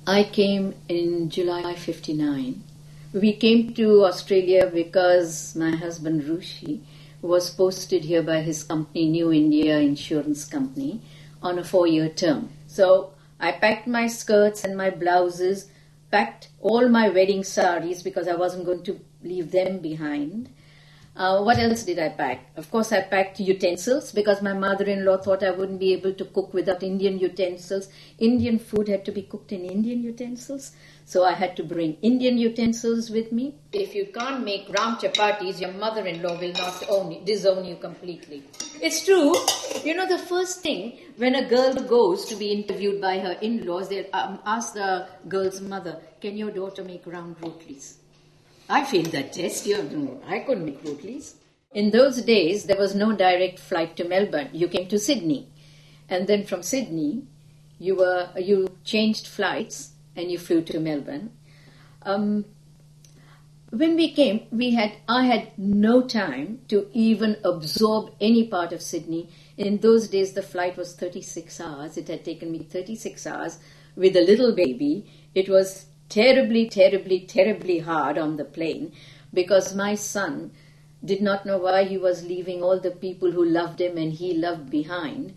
I came in July 59. We came to Australia because my husband Rushi was posted here by his company, New India Insurance Company, on a 4-year term. So I packed my skirts and my blouses, packed all my wedding saris because I wasn't going to leave them behind. What else did I pack? Of course, I packed utensils because my mother-in-law thought I wouldn't be able to cook without Indian utensils. Indian food had to be cooked in Indian utensils. So I had to bring Indian utensils with me. If you can't make ram chapatis, your mother-in-law will not disown you completely. It's true. You know, the first thing when a girl goes to be interviewed by her in-laws, they ask the girl's mother, can your daughter make round rotis? I failed that test. I couldn't make rotis. In those days, there was no direct flight to Melbourne. You came to Sydney. And then from Sydney, you changed flights and you flew to Melbourne. When we came, I had no time to even absorb any part of Sydney. In those days, the flight was 36 hours. It had taken me 36 hours with a little baby. It was terribly, terribly, terribly hard on the plane because my son did not know why he was leaving all the people who loved him and he loved behind.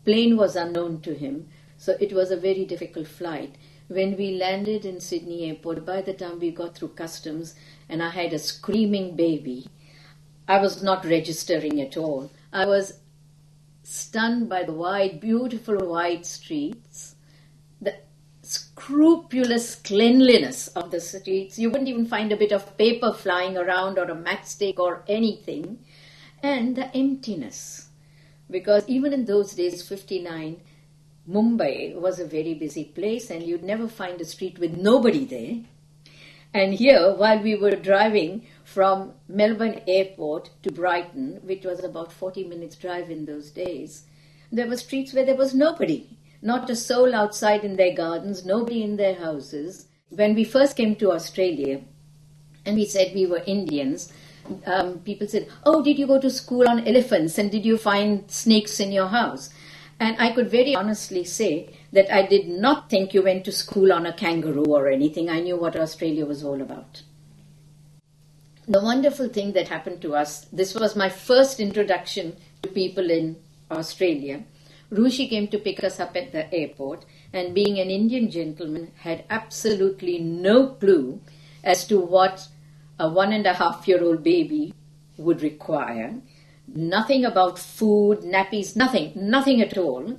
Plane was unknown to him, so it was a very difficult flight. When we landed in Sydney Airport, by the time we got through customs and I had a screaming baby, I was not registering at all. I was stunned by the beautiful wide streets, the scrupulous cleanliness of the streets. You wouldn't even find a bit of paper flying around or a matchstick or anything. And the emptiness. Because even in those days, 59, Mumbai was a very busy place and you'd never find a street with nobody there. And here, while we were driving from Melbourne Airport to Brighton, which was about 40 minutes drive in those days, there were streets where there was nobody. Not a soul outside in their gardens, nobody in their houses. When we first came to Australia and we said we were Indians, people said, oh, did you go to school on elephants and did you find snakes in your house? And I could very honestly say that I did not think you went to school on a kangaroo or anything. I knew what Australia was all about. The wonderful thing that happened to us, this was my first introduction to people in Australia. Rushi came to pick us up at the airport and being an Indian gentleman had absolutely no clue as to what a 1.5-year-old baby would require. Nothing about food, nappies, nothing at all.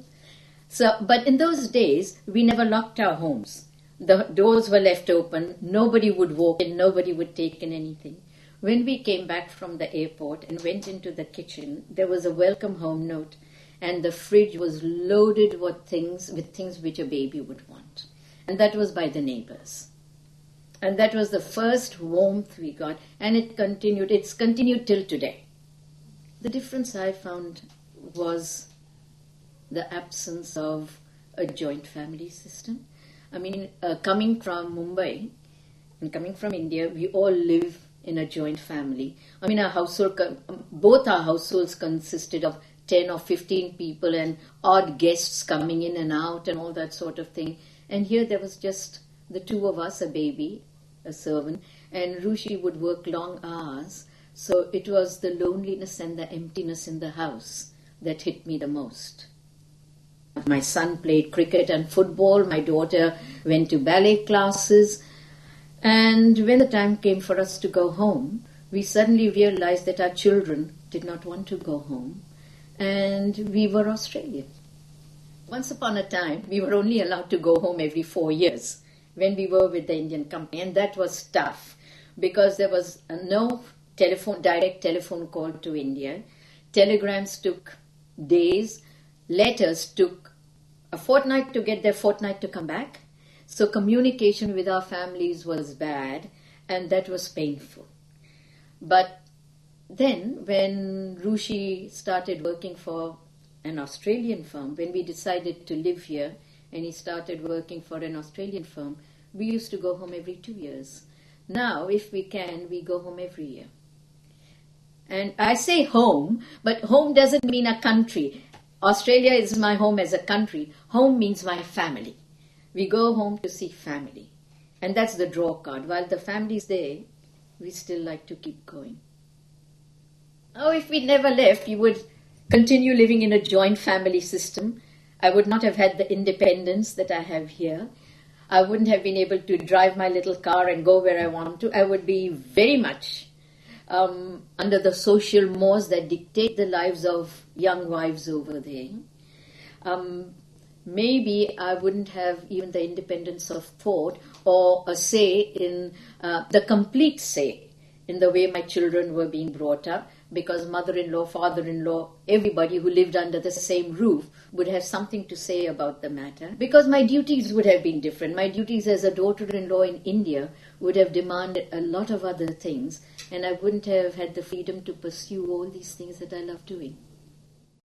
But in those days, we never locked our homes. The doors were left open. Nobody would walk in. Nobody would take in anything. When we came back from the airport and went into the kitchen, there was a welcome home note. And the fridge was loaded with things which a baby would want. And that was by the neighbors. And that was the first warmth we got. And it's continued till today. The difference I found was the absence of a joint family system. I mean, coming from Mumbai and coming from India, we all live in a joint family. I mean, both our households consisted of 10 or 15 people and odd guests coming in and out and all that sort of thing. And here there was just the two of us, a baby, a servant, and Rushi would work long hours. So it was the loneliness and the emptiness in the house that hit me the most. My son played cricket and football. My daughter went to ballet classes. And when the time came for us to go home, we suddenly realized that our children did not want to go home. And we were Australian. Once upon a time, we were only allowed to go home every 4 years when we were with the Indian company. And that was tough because there was no direct telephone call to India. Telegrams took days. Letters took a fortnight to get there, fortnight to come back. So communication with our families was bad and that was painful. But then when Rushi started working for an Australian firm, when we decided to live here and he started working for an Australian firm, we used to go home every 2 years. Now, if we can, we go home every year. And I say home, but home doesn't mean a country. Australia is my home as a country. Home means my family. We go home to see family. And that's the draw card. While the family's there, we still like to keep going. Oh, if we never left, we would continue living in a joint family system. I would not have had the independence that I have here. I wouldn't have been able to drive my little car and go where I want to. I would be very much under the social mores that dictate the lives of young wives over there. Maybe I wouldn't have even the independence of thought or a say in the complete say in the way my children were being brought up, because mother-in-law, father-in-law, everybody who lived under the same roof would have something to say about the matter, because my duties would have been different. My duties as a daughter-in-law in India would have demanded a lot of other things, and I wouldn't have had the freedom to pursue all these things that I love doing.